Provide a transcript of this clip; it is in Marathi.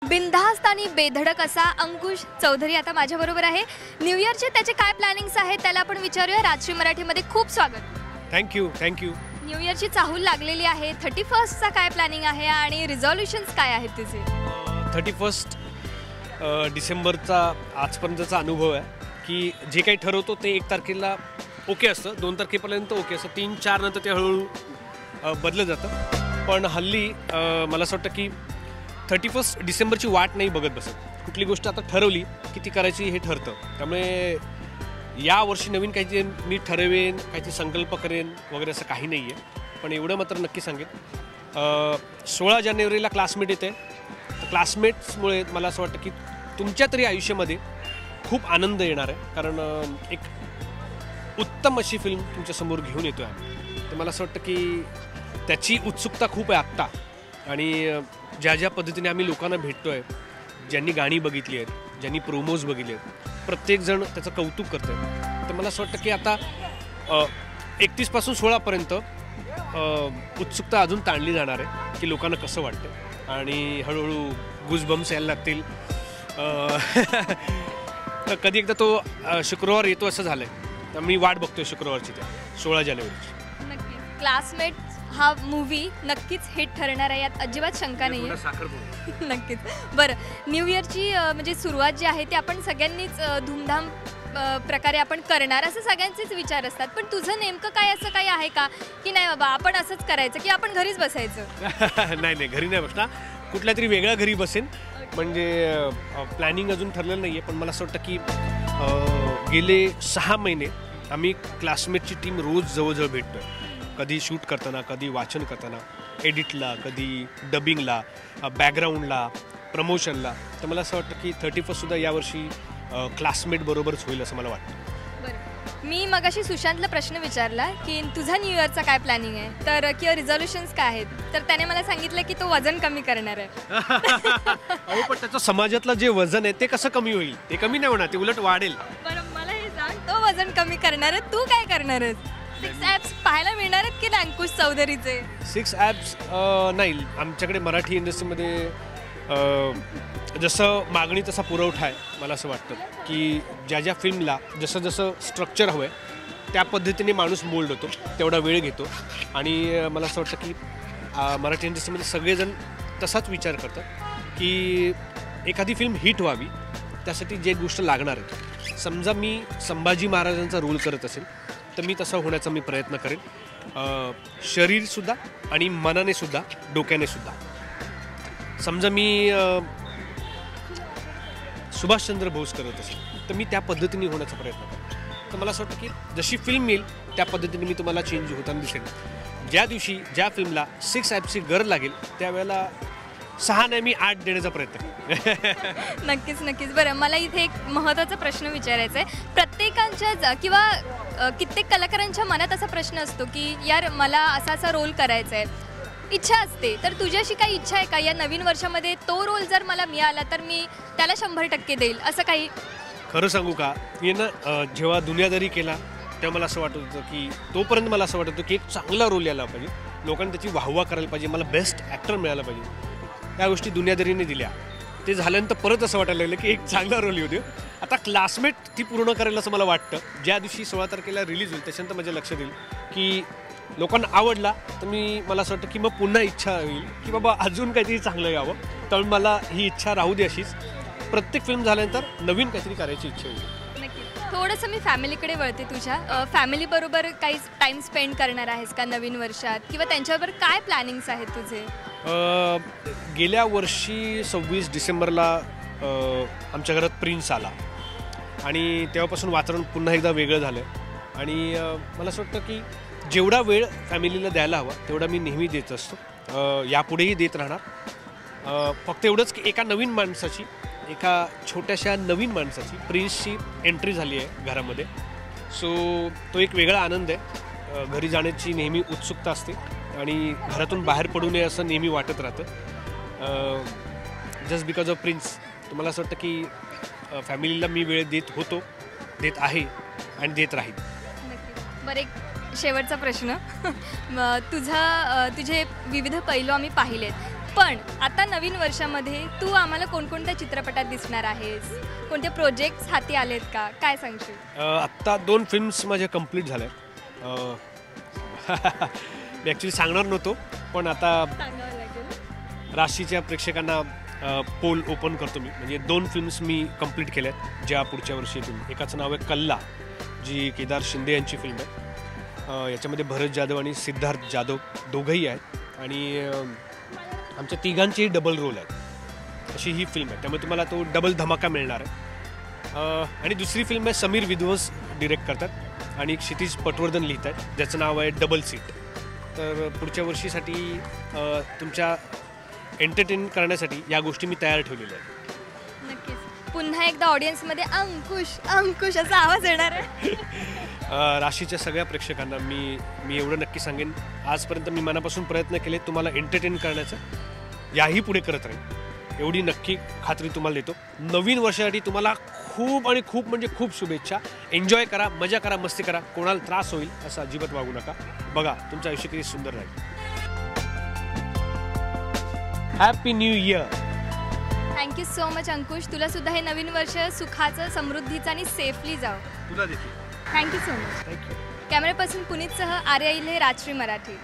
बिनधास्त आणि बेधडक असा अंकुश चौधरी आता माझ्याबरोबर आहे. न्यू इयरचे त्याचे काय प्लॅनिंग्स आहेत त्याला आपण विचारूया. राजश्री मराठीमध्ये खूप स्वागत. थँक्यू. न्यू इयरची चाहूल लागलेली आहे. 31st काय प्लॅनिंग आहे आणि रिझॉल्युशन्स काय आहेत तुझे? 31 डिसेंबरचा आजपर्यंतचा अनुभव आहे की जे काही ठरवतो ते 1 तारखेला ओके असतं, 2 तारखेपर्यंत ओके असतं, 3-4 नंतर ते हळूहळू बदलत जातं. पण हल्ली मला असं वाटतं की 31 डिसेंबरची वाट नाही बघत बसत. कुठली गोष्ट आता ठरवली की ती करायची हे ठरतं. त्यामुळे यावर्षी नवीन काहीतरी मी ठरवेन, काहीतरी संकल्प करेन वगैरे असं काही नाही आहे. पण एवढं मात्र नक्की सांगेन, 16 जानेवारीला क्लासमेट येते. तर क्लासमेट्समुळे मला असं वाटतं की तुमच्या तरी आयुष्यामध्ये खूप आनंद येणार आहे. कारण एक उत्तम अशी फिल्म तुमच्यासमोर घेऊन येतो आहे. तर मला असं वाटतं की त्याची उत्सुकता खूप आहे आत्ता. आणि ज्या पद्धतीने आम्ही लोकांना भेटतो आहे, ज्यांनी गाणी बघितली आहेत, ज्यांनी प्रोमोज बघितले आहेत, प्रत्येकजण त्याचं कौतुक करतो आहे. तर मला असं वाटतं की आता 31 पासून 16पर्यंत उत्सुकता अजून ताणली जाणार आहे की लोकांना कसं वाटतं. आणि हळूहळू गुजबम्स यायला लागतील. तर कधी एकदा तो शुक्रवार येतो असं झालं आहे. तर मी वाट बघतोय शुक्रवारची, त्या 16 जानेवारीची. नक्की क्लासमेट हा मूवी नक्कीच हिट ठरणार आहे, यात अजिबात शंका नाही आहे. नक्कीच. बरं, न्यू इयरची म्हणजे सुरुवात जी आहे ती आपण सगळ्यांनीच धूमधाम प्रकारे आपण करणार असं सगळ्यांचेच विचार असतात. पण तुझं नेमकं काय असं काही आहे का की नाही बाबा आपण असंच करायचं की आपण घरीच बसायचं? नाही, घरी नाही बसणार. कुठल्या तरी वेगळ्या घरी बसेन. म्हणजे प्लॅनिंग अजून ठरलेलं नाही आहे. पण मला असं वाटतं की गेले 6 महिने आम्ही क्लासमेटची टीम रोज जवळजवळ भेटतो आहे. कधी शूट करताना, कधी वाचन करताना, एडिटला, कधी डबिंगला, बॅकग्राऊंडला, प्रमोशनला. तर मला असं वाटतं की 31सुद्धा यावर्षी क्लासमेट बरोबरच होईल असं मला वाटतं. बरं, मी मगाशी सुशांतला प्रश्न विचारला की तुझा न्यू इयरचा काय प्लॅनिंग आहे तर किंवा रिझॉल्युशन्स काय आहेत, तर त्याने मला सांगितलं की तो वजन कमी करणार आहे. अहो, पण त्याचं समाजातलं जे वजन आहे ते कसं कमी होईल? ते कमी नाही होणार, ते उलट वाढेल. बरं, मला हे सांग, तो वजन कमी करणार आहे, तू काय करणार आहेस? 6 ॲप्स पाहायला मिळणार आहेत की नाही अंकुश चौधरीचे? 6 ॲप्स नाही. आमच्याकडे मराठी इंडस्ट्रीमध्ये जसं मागणी तसा पुरवठा आहे. मला असं वाटतं की ज्या फिल्मला जसं स्ट्रक्चर हवं आहे त्या पद्धतीने माणूस मोल्ड होतो, तेवढा वेळ घेतो. आणि मला असं वाटतं की मराठी इंडस्ट्रीमध्ये सगळेजण तसाच विचार करतात की एखादी फिल्म हिट व्हावी त्यासाठी जे गोष्ट लागणार आहे. समजा मी संभाजी महाराजांचा रोल करत असेल तर मी तसा होण्याचा मी प्रयत्न करेन, शरीरसुद्धा आणि मनानेसुद्धा, डोक्यानेसुद्धा. समजा मी सुभाषचंद्र बोस करत असेल तर मी त्या पद्धतीने होण्याचा प्रयत्न करेन. तर मला असं वाटतं की जशी फिल्म येईल त्या पद्धतीने मी तुम्हाला चेंज होताना दिसेल. ज्या दिवशी ज्या फिल्मला 6 ॲप्सची गरज लागेल त्यावेळेला 6 नाही मी 8 देण्याचा प्रयत्न करेन. नक्कीच. बरं, मला इथे एक महत्त्वाचा प्रश्न विचारायचा आहे. प्रत्येकाच्या किंवा कित्येक कलाकारांच्या मनात असा प्रश्न असतो की यार मला असा रोल करायचा आहे, इच्छा असते. तर तुझी अशी काही इच्छा आहे का या नवीन वर्षामध्ये तो रोल जर मला मिळाला तर मी त्याला 100% देईल असं काही? खरं सांगू का, मी ना जेव्हा दुनियादारी केला तेव्हा मला असं वाटत होतं की तोपर्यंत मला असं वाटत होतं की एक चांगला रोल यायला पाहिजे, लोकांनी त्याची वाहवा करायला पाहिजे, मला बेस्ट ॲक्टर मिळाला पाहिजे. या गोष्टी दुनियादारीने दिल्या. ते झाल्यानंतर परत असं वाटायला लागलं की एक चांगला रोल येऊ दे. आता क्लासमेट ती पूर्ण करायला असं मला वाटतं. ज्या दिवशी 16 तारखेला रिलीज होईल त्याच्यानंतर माझ्या लक्षात येईल की लोकांना आवडला तर मला असं वाटतं की मग पुन्हा इच्छा होईल की बाबा अजून काहीतरी चांगलं यावं. त्यामुळे मला ही इच्छा राहू दे अशीच. प्रत्येक फिल्म झाल्यानंतर नवीन काहीतरी करायची इच्छा होईल. नक्की. थोडंसं मी फॅमिलीकडे वळते. तुझ्या फॅमिलीबरोबर काही टाईम स्पेंड करणार आहेस का नवीन वर्षात, किंवा त्यांच्याबरोबर काय प्लॅनिंग्स आहेत तुझे? गेल्या वर्षी 26 डिसेंबरला आमच्या घरात प्रिन्स आला आणि तेव्हापासून वातावरण पुन्हा एकदा वेगळं झालं. आणि मला असं वाटतं की जेवढा वेळ फॅमिलीला द्यायला हवा तेवढा मी नेहमी देत असतो, यापुढेही देत राहणार. फक्त एवढंच की एका छोट्याशा नवीन माणसाची प्रिन्सची एंट्री झाली आहे घरामध्ये. सो तो एक वेगळा आनंद आहे. घरी जाण्याची नेहमी उत्सुकता असते आणि घरातून बाहेर पडू नये असं नेहमी वाटत राहतं. Just because of prince. तुम्हाला असं वाटतं की फॅमिलीला मी वेळ देत होतो, देत आहे आणि देत राहील. बरं, एक शेवटचा प्रश्न. तुझे विविध पैलू आम्ही पाहिलेत. पण आता नवीन वर्षामध्ये तू आम्हाला कोणकोणत्या चित्रपटात दिसणार आहेस, कोणते प्रोजेक्ट्स हाती आलेत का, काय सांगशील? आत्ता 2 फिल्म्स माझ्या कंप्लीट झाल्या. मी ॲक्च्युली सांगणार नव्हतो, पण आता सांगावं लागेल. राशीच्या प्रेक्षकांना पोल ओपन करतो मी. म्हणजे 2 फिल्म्स मी कंप्लीट केल्या आहेत ज्या पुढच्या वर्षी येतील. एकाचं नाव आहे कल्ला, जी केदार शिंदे यांची फिल्म आहे. याच्यामध्ये भरत जाधव आणि सिद्धार्थ जाधव दोघंही आहेत आणि आमच्या तिघांचेही डबल रोल आहेत, अशी ही फिल्म आहे. त्यामुळे तुम्हाला तो डबल धमाका मिळणार आहे. आणि दुसरी फिल्म आहे समीर विद्वंस डिरेक्ट करतात आणि क्षितिज पटवर्धन लिहित आहेत, ज्याचं नाव आहे डबल सीट. तर पुढच्या वर्षीसाठी तुमच्या एंटरटेन करण्यासाठी या गोष्टी मी तयार ठेवलेल्या आहेत. नक्कीच पुन्हा एकदा ऑडियन्समध्ये अंकुश अंकुश असा आवाज येणार आहे. राशीच्या सगळ्या प्रेक्षकांना मी एवढं नक्की सांगेन, आजपर्यंत मी मनापासून प्रयत्न केले तुम्हाला एंटरटेन करण्याचं, याही पुढे करत राहील एवढी नक्की खात्री तुम्हाला देतो. नवीन वर्षासाठी तुम्हाला खूप आणि खूप म्हणजे खूप शुभेच्छा. एन्जॉय करा, मजा करा, मस्ती करा. कोणाला त्रास होईल असं अजिबात वागू नका. बघा तुमचं आयुष्य किती सुंदर राहील. Happy new year. Thank you so much Ankush. तुला सुद्धा हे नवीन वर्ष सुखाचं, समृद्धीचं आणि सेफली जावं. तुला देखील थँक्यू सो मच. थँक्यू. कॅमेरापासून पुनीतसह आर्या इले, राजश्री मराठी.